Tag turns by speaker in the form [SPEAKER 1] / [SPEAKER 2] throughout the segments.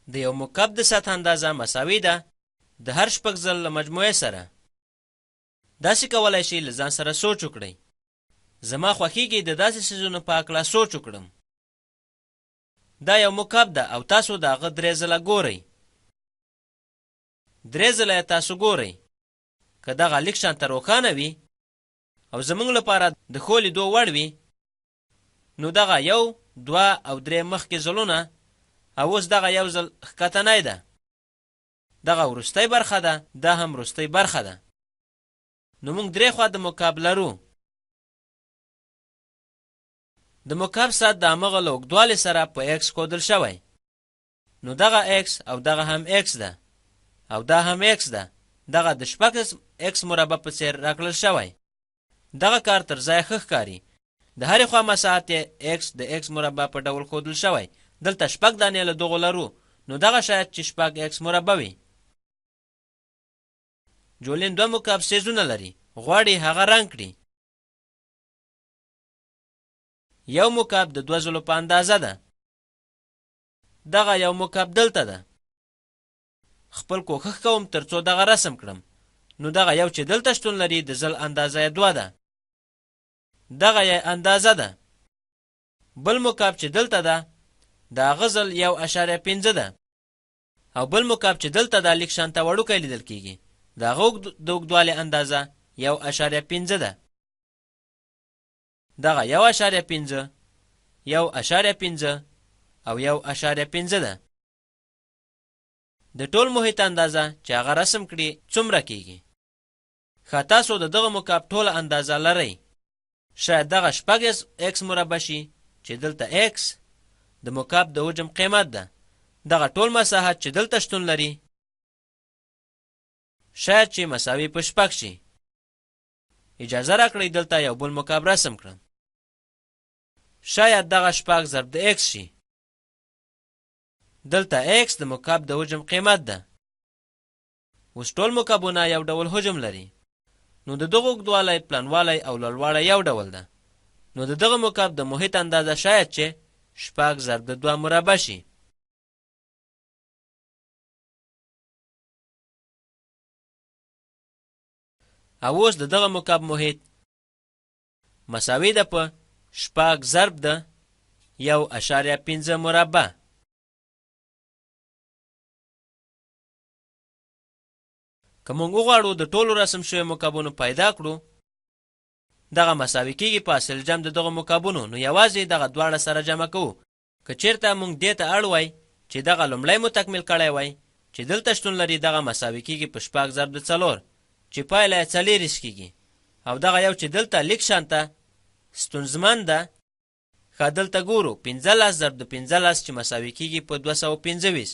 [SPEAKER 1] د یو مکعب د سطح اندازه مساوي ده د هر شپږ ځل له مجموعې سره. داسې کولای شي له ځان سره سوچ وکړئ. زما خوښیږي د داسې څیزونو په هکله سوچ وکړم. دا یو مکعب ده او تاسو د هغه 3 ځله ګورئ. 3 ځله یې تاسو ګورئ. که دغه لیک شانته روښانه وي او زموږ لپاره د ښو لیدو وړ وي، نو دغه 1، 2 او 3 مخکې ځلونه او اوس دغه یو ځل ښکتنی ده. دغه وروستی برخه ده، دا هم وروستی برخه ده. نو موږ 3 خوا د مکعب لرو. د مکعب سطح د همغه له اوږدوالي سره په ایکس ښودل شوی. نو دغه ایکس او دغه هم ایکس ده او دا هم ایکس ده. دغه د 6 ایکس مربع په څیر راکړل شوی. دغه کار تر ځایه ښه ښکاري. د هرې خوا مساحت یې ایکس د ایکس مربع په ډول ښودل شوی. دلته 6 دانې له دغو لرو، نو دغه شاید چې 6 ایکس مربع وي. جولین 2 مکعب سیزونه لري. غواړي هغه رنګ کړي. یو مکعب د 2 ځلو په اندازه ده. دغه یو مکعب دلته ده. خپل کوښښ کوم تر څو دغه رسم کړم. نو دغه یو چې دلته شتون لري د ځل اندازه یې 2 ده. دغه یې اندازه ده. بل مکعب چې دلته ده د هغه ځل 1.5 ده. او بل مکعب چې دلته ده لیک شانته وړوکی لیدل کیږي. د هغه د اوږدوالي اندازه 1.5 ده. دغه 1.5، 1.5 او 1.5 ده. د ټول محیط اندازه چې هغه رسم کړي څومره کیږي؟ ښه، تاسو د دغه مکعب ټوله اندازه لرئ. شاید دغه 6 ایکس مربع شي چې دلته ایکس د مکعب د حجم قیمت ده. دغه ټول مساحت چې دلته شتون لري شاید چې مساوي په 6 شي. اجازه راکړئ دلته یو بل مکعب رسم کړم. شاید دغه 6 ضرب د ایکس شي. دلته ایکس د مکعب د حجم قیمت ده. اوس ټول مکعبونه یو ډول حجم لري. نو د دغه اوږدوالی، پلنوالی او لوړوالی یو ډول ده. نو د دغه مکعب د محیط اندازه شاید چې 6 ضرب د 2 مربع شي. او اوس د دغه مکعب محیط مساوي ده په 6 ضرب د 1.5 مربع. که موږ وغواړو د ټولو رسم شوي مکعبونو پیدا کړو، دغه مساوي کیږي په حاصل جمع د دغه مکعبونو. نو یوازې دغه دواړه سره جمع کوو. که چیرته موږ دې ته اړ وای چې دغه لومړی مو تکمیل کړی وای چې دلته شتون لري، دغه مساوي کیږي په 6 ضرب د 4 چې پایله یې 4 کیږي. او دغه یو چې دلته لیک شانته ستونزمن ده، ښه دلته ګورو 15 ضرب د 15 چې مساوي کیږي په 225.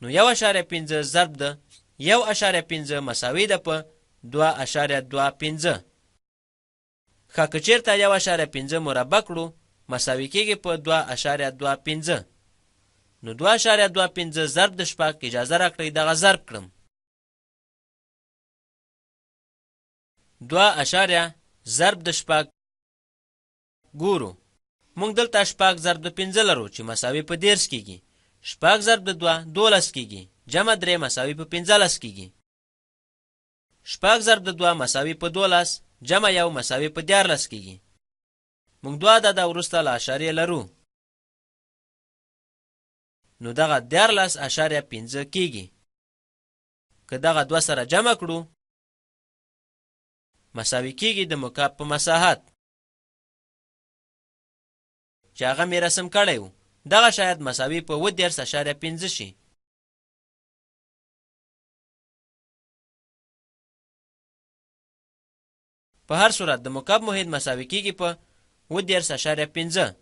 [SPEAKER 1] نو 1.5 ضرب د 1.5 مساوي ده په 2.25. ښه که چیرته 1.5 مربع کړو مساوي کیږي په 2.25. نو 2.25 ضرب د 6 اجازه راکړئ دغه ضرب کړم. 2 ضرب د 6 ګورو. موږ دلته 6 ضرب د 15 لرو چې مساوي په 10 کیږي. 6 ضرب د 2 12 کیږي. جمع 3 مساوي په 15 کیږي. 6 ضرب د 2 مساوي په 12، جمع 1 مساوي په 14 کیږي. موږ 2 عدده وروسته له اشاریې لرو. نو دغه 14.5 کیږي. که دغه 2 سره جمع کړو مساوي کیږي د مکعب په مساحت چې هغه مې رسم کړی و. دغه شاید مساوي په 14.5 شي. په هر صورت د مکعب محیط مساوي کیږي په 14.5.